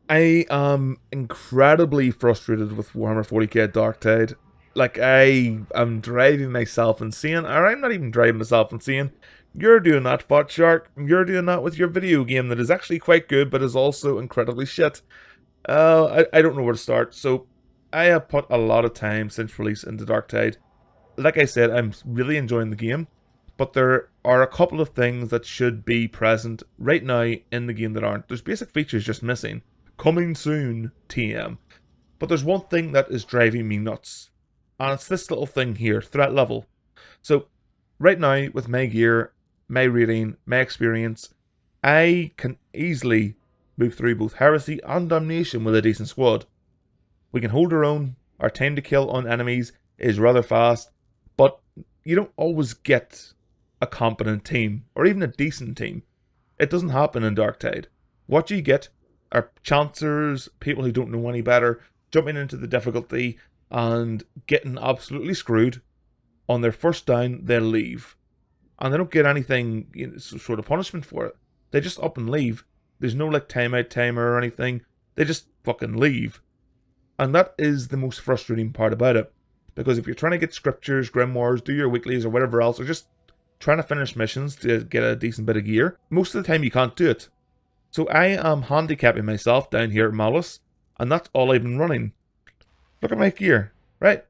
I am incredibly frustrated with Warhammer 40k Darktide. Like, I am driving myself insane, or I'm not even driving myself insane. You're doing that, Fat Shark. You're doing that with your video game that is actually quite good, but is also incredibly shit. I don't know where to start. So, I have put a lot of time since release into Darktide. Like I said, I'm really enjoying the game, but there are a couple of things that should be present right now in the game that aren't. There's basic features just missing. Coming soon, TM. But there's one thing that is driving me nuts, and it's this little thing here, threat level. So, right now, with my gear, my rating, my experience, I can easily move through both Heresy and Damnation with a decent squad. We can hold our own, our time to kill on enemies is rather fast, but you don't always get a competent team, or even a decent team. It doesn't happen in Darktide. What you get are chancers, people who don't know any better, jumping into the difficulty and getting absolutely screwed. On their first down, they'll leave. And they don't get anything, sort of punishment for it. They just up and leave. There's no like timeout timer or anything. They just fucking leave. And that is the most frustrating part about it. Because if you're trying to get scriptures, grimoires, do your weeklies or whatever else, or just trying to finish missions to get a decent bit of gear, most of the time you can't do it. So I am handicapping myself down here at Malice, and that's all I've been running. Look at my gear, right?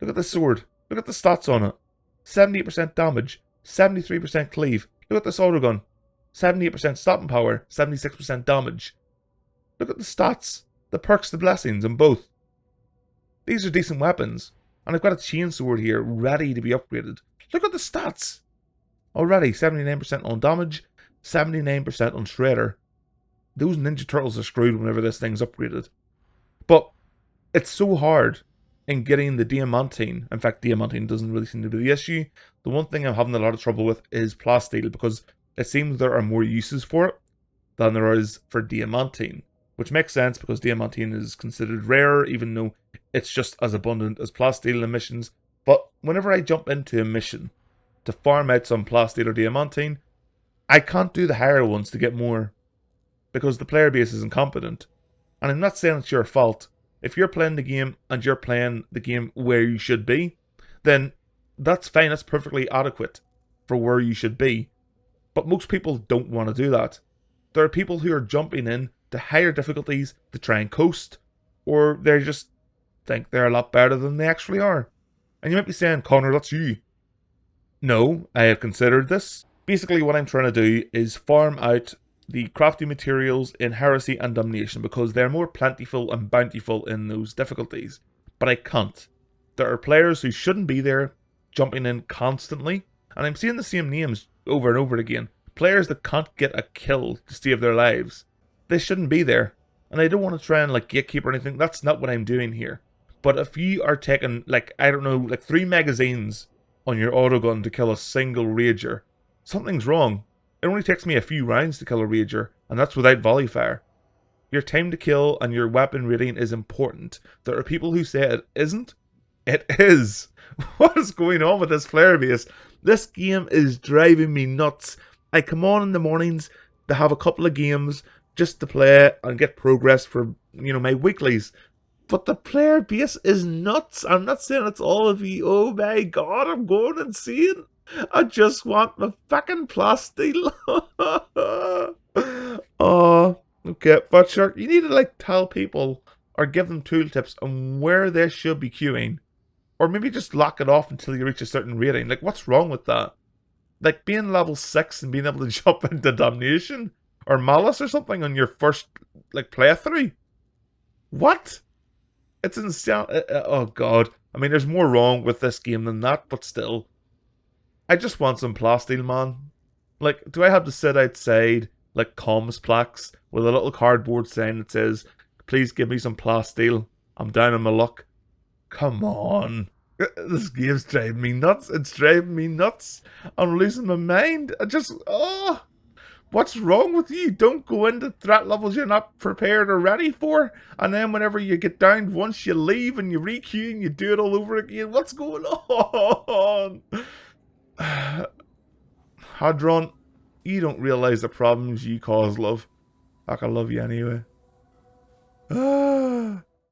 Look at the sword. Look at the stats on it. 78% damage, 73% cleave. Look at this autogun. 78% stopping power, 76% damage. Look at the stats, the perks, the blessings, and both. These are decent weapons, and I've got a chainsword here ready to be upgraded. Look at the stats! Already 79% on damage, 79% on Shredder. Those Ninja Turtles are screwed whenever this thing's upgraded. But it's so hard in getting the Diamantine. In fact, Diamantine doesn't really seem to be the issue. The one thing I'm having a lot of trouble with is Plasteel, because it seems there are more uses for it than there is for Diamantine. Which makes sense, because Diamantine is considered rare, even though it's just as abundant as Plasteel in missions. But whenever I jump into a mission to farm out some Plasteel or Diamantine, I can't do the higher ones to get more, because the player base is incompetent. And I'm not saying it's your fault. If you're playing the game and you're playing the game where you should be, then that's fine, that's perfectly adequate for where you should be. But most people don't want to do that. There are people who are jumping in to higher difficulties to try and coast, or they just think they're a lot better than they actually are. And you might be saying, Connor, that's you. No, I have considered this. Basically what I'm trying to do is farm out the crafting materials in Heresy and Damnation, because they're more plentiful and bountiful in those difficulties. But I can't. There are players who shouldn't be there, jumping in constantly, and I'm seeing the same names over and over again. Players that can't get a kill to save their lives. They shouldn't be there. And I don't want to try and like gatekeep or anything, that's not what I'm doing here. But if you are taking, like, I don't know, like 3 magazines on your autogun to kill a single rager, something's wrong. It only takes me a few rounds to kill a rager, and that's without volley fire. Your time to kill and your weapon rating is important. There are people who say it isn't. It is. What is going on with this player base? This game is driving me nuts. I come on in the mornings to have a couple of games just to play and get progress for, my weeklies. But the player base is nuts. I'm not saying it's all of you. Oh my god, I'm going insane. I just want my fucking Plasteel. Oh, okay, but sure, you need to like tell people or give them tooltips on where they should be queuing. Or maybe just lock it off until you reach a certain rating. Like, what's wrong with that? Like, being level 6 and being able to jump into Damnation or Malice or something on your first, like, playthrough? What? It's insane. Oh, God. I mean, there's more wrong with this game than that, but still. I just want some Plasteel, man. Like, do I have to sit outside, like, comms plaques with a little cardboard sign that says, please give me some Plasteel, I'm down on my luck? Come on. This game's driving me nuts. It's driving me nuts. I'm losing my mind. What's wrong with you? Don't go into threat levels you're not prepared or ready for. And then whenever you get downed once, you leave and you re-queue and you do it all over again. What's going on? Hadron, you don't realize the problems you cause, love. Like, I love you anyway.